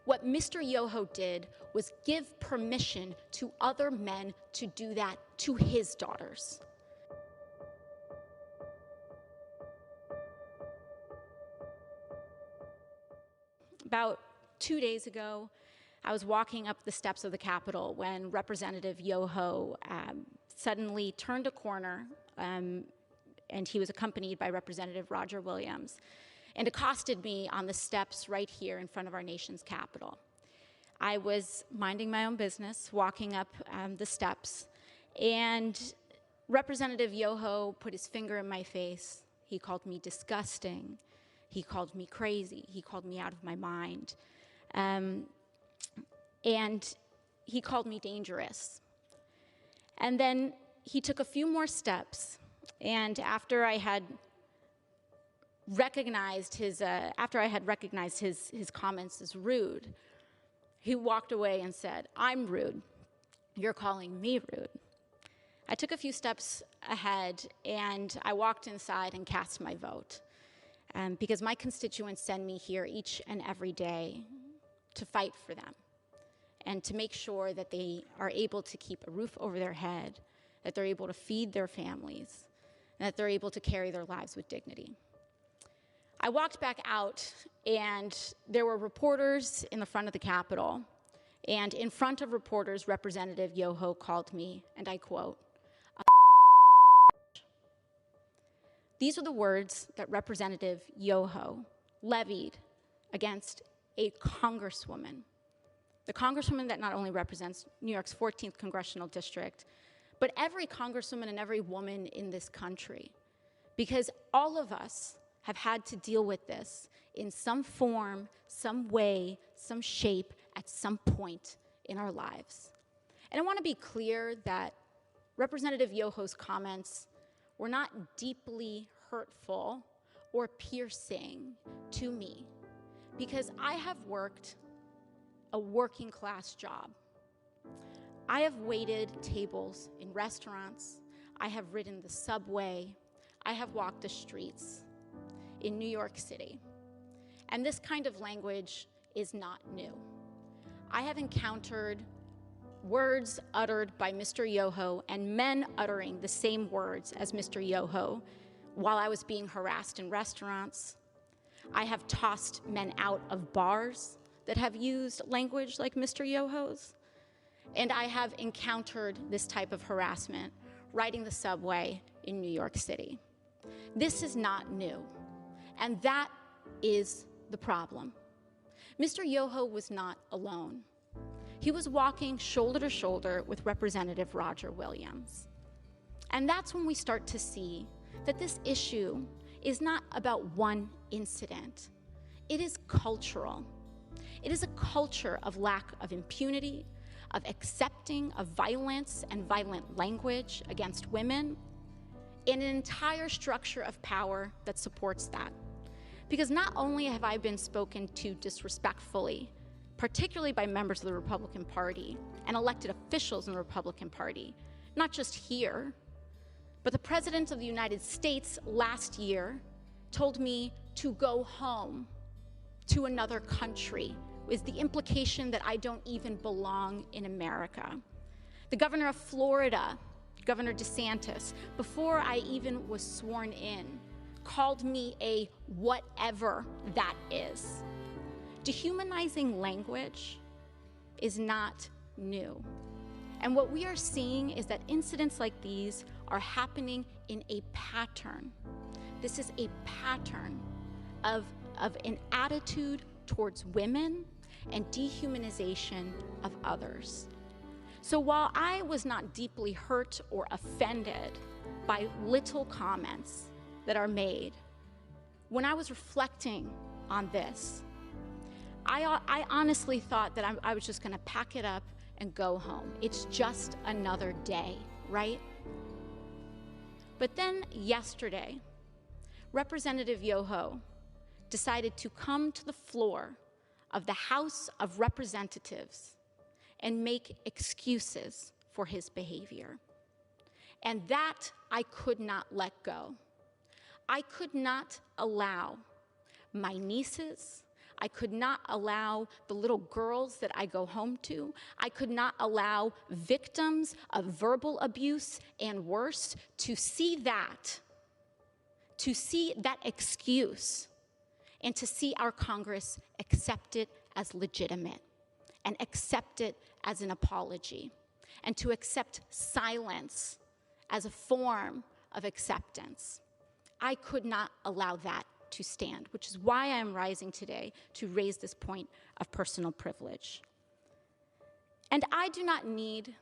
What Mr. Yoho did was give permission to other men to do that to his daughters. About 2 days ago, I was walking up the steps of the Capitol when Representative Yoho suddenly turned a corner, and he was accompanied by Representative Roger Williams, and accosted me on the steps right here in front of our nation's Capitol. I was minding my own business, walking up the steps, and Representative Yoho put his finger in my face. He called me disgusting. He called me crazy. He called me out of my mind. And he called me dangerous. And then he took a few more steps, and after I had recognized his comments as rude, he walked away and said, "I'm rude. You're calling me rude." I took a few steps ahead, and I walked inside and cast my vote, because my constituents send me here each and every day to fight for them and to make sure that they are able to keep a roof over their head, that they're able to feed their families, and that they're able to carry their lives with dignity. I walked back out, and there were reporters in the front of the Capitol, and in front of reporters, Representative Yoho called me, and I quote, "a." These are the words that Representative Yoho levied against a congresswoman, the congresswoman that not only represents New York's 14th congressional district, but every congresswoman and every woman in this country, because all of us have had to deal with this in some form, some way, some shape, at some point in our lives. And I want to be clear that Representative Yoho's comments were not deeply hurtful or piercing to me, because I have worked a working class job. I have waited tables in restaurants. I have ridden the subway. I have walked the streets in New York City. And this kind of language is not new. I have encountered words uttered by Mr. Yoho and men uttering the same words as Mr. Yoho while I was being harassed in restaurants. I have tossed men out of bars that have used language like Mr. Yoho's. And I have encountered this type of harassment riding the subway in New York City. This is not new. And that is the problem. Mr. Yoho was not alone. He was walking shoulder to shoulder with Representative Roger Williams. And that's when we start to see that this issue is not about one incident. It is cultural. It is a culture of lack of impunity, of accepting of violence and violent language against women, and an entire structure of power that supports that. Because not only have I been spoken to disrespectfully, particularly by members of the Republican Party and elected officials in the Republican Party, not just here, but the President of the United States last year told me to go home to another country, with the implication that I don't even belong in America. The governor of Florida, Governor DeSantis, before I even was sworn in, called me a whatever that is. Dehumanizing language is not new. And what we are seeing is that incidents like these are happening in a pattern. This is a pattern of an attitude towards women and dehumanization of others. So while I was not deeply hurt or offended by little comments that are made, when I was reflecting on this, I honestly thought that I was just going to pack it up and go home. It's just another day, right? But then yesterday, Representative Yoho decided to come to the floor of the House of Representatives and make excuses for his behavior. And that I could not let go. I could not allow my nieces, I could not allow the little girls that I go home to. I could not allow victims of verbal abuse and worse to see that excuse, and to see our Congress accept it as legitimate and accept it as an apology, and to accept silence as a form of acceptance. I could not allow that to stand, which is why I am rising today to raise this point of personal privilege. And I do not need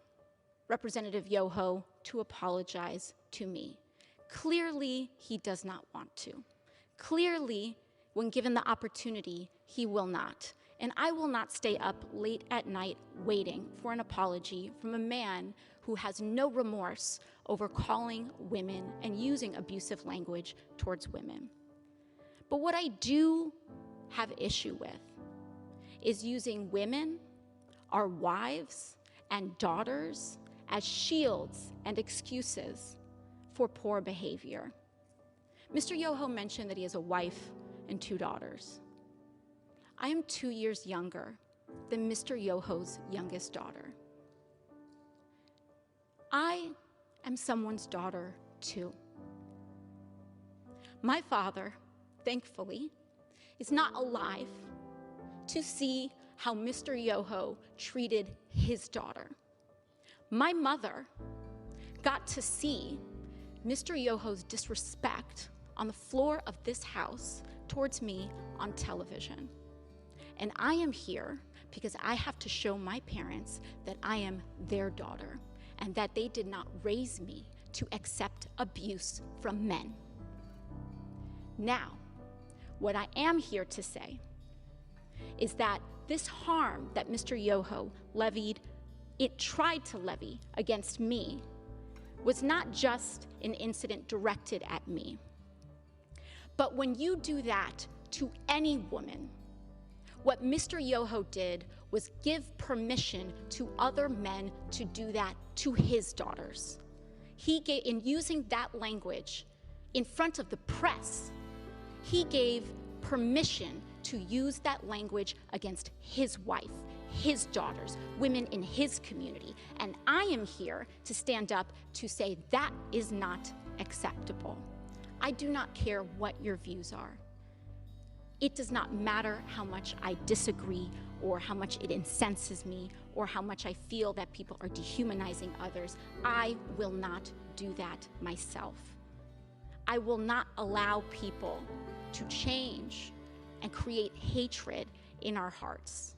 Representative Yoho to apologize to me. Clearly, he does not want to. Clearly, when given the opportunity, he will not. And I will not stay up late at night waiting for an apology from a man who has no remorse over calling women and using abusive language towards women. But what I do have issue with is using women, our wives and daughters, as shields and excuses for poor behavior. Mr. Yoho mentioned that he has a wife and 2 daughters. I am 2 years younger than Mr. Yoho's youngest daughter. I am someone's daughter too. My father, thankfully, is not alive to see how Mr. Yoho treated his daughter. My mother got to see Mr. Yoho's disrespect on the floor of this house towards me on television. And I am here because I have to show my parents that I am their daughter and that they did not raise me to accept abuse from men. Now, what I am here to say is that this harm that Mr. Yoho tried to levy against me was not just an incident directed at me. But when you do that to any woman, what Mr. Yoho did was give permission to other men to do that to his daughters. In using that language in front of the press, he gave permission to use that language against his wife, his daughters, women in his community. And I am here to stand up to say that is not acceptable. I do not care what your views are. It does not matter how much I disagree or how much it incenses me or how much I feel that people are dehumanizing others. I will not do that myself. I will not allow people to change and create hatred in our hearts.